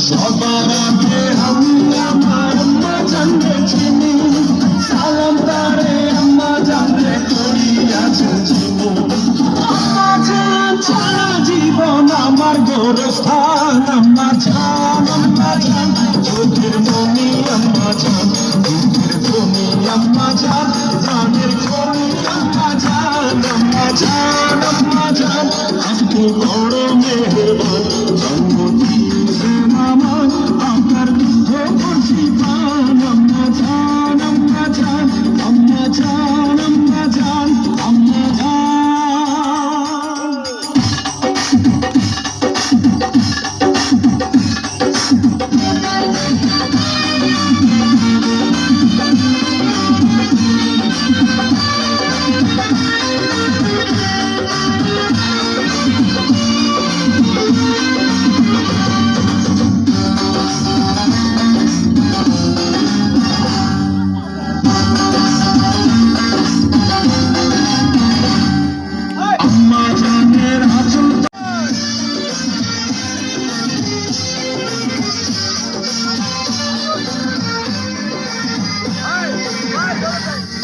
সবার আগে আমি আমার আম্মা জানলে চিনি, সালাম তারে আম্মা জানলে করিয়াছেন চিনি। আম্মা জান ছাড়া জীবন আমার গোরস্থান, আম্মা জান চোখের মনি আম্মা জান, দুধের ধনি আম্মা জান, প্রাণের খনি আম্মা জান, আম্মা জান আম্মা জান আপনি বড় মেহেরবান, জন্ম দিয়েছেন আমায় আপনার দুধ করছি পান। আম্মা জান আম্মা জান আম্মা জান আম্মা জান আম্মা জান। আম্মা জানের আঁচল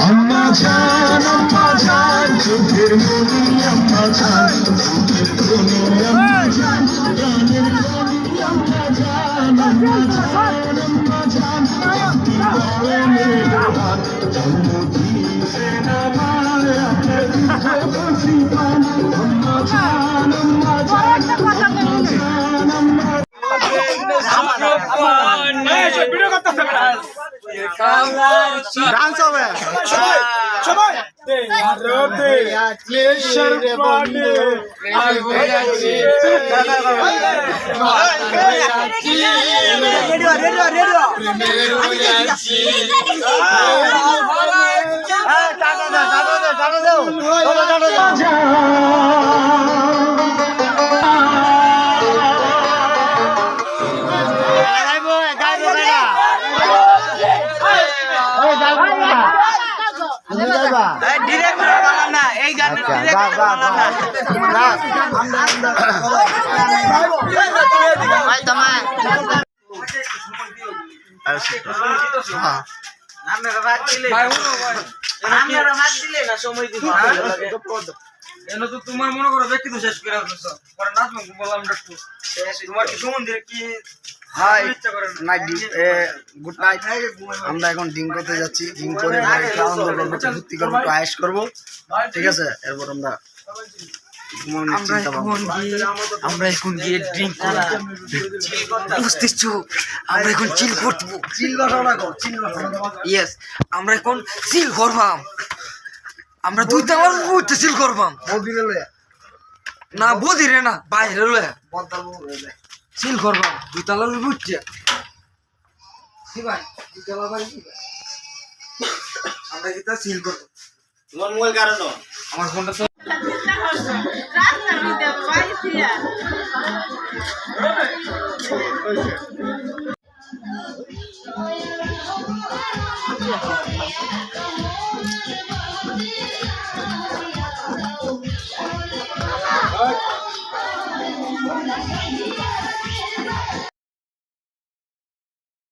আম্মা জান চোখের মনি আম্মা জান, দুধের ধনি আম্মা জান, প্রাণের খনি আম্মা জান, আম্মা জান আম্মা জান আপনি বড় মেহেরবান, জন্ম দিয়েছেন আমায় আপনার দুধ করছি পান। আম্মা জান আম্মা জান আম্মা জান আম্মা ডান্স হবে সবাই তোমার মনে করো ব্যক্তি তো শেষ করে নাচ বললাম তোমার কি সমুদ্রে কি গুড নাইট। আমরা এখন ড্রিঙ্ক করতে যাচ্ছি, ড্রিঙ্ক করে আনন্দ করবো, ফুর্তি করবো, একটু আয়েশ করবো, ঠিক আছে। এরপর আমরা আমরা এখন গিয়ে ড্রিঙ্ক করবো, বুঝতেছো? আমরা এখন চিল করবো, ইয়েস আমরা এখন চিল করবাম, আমরা দুই তালার উঠতে চিল করবাম না বদিরে না বাইরে চিল করবাম দুই তালার উঠছে আমরা কি তা চিল করবো। তোমার মোবাইল কারণ আমার ফোনটা তো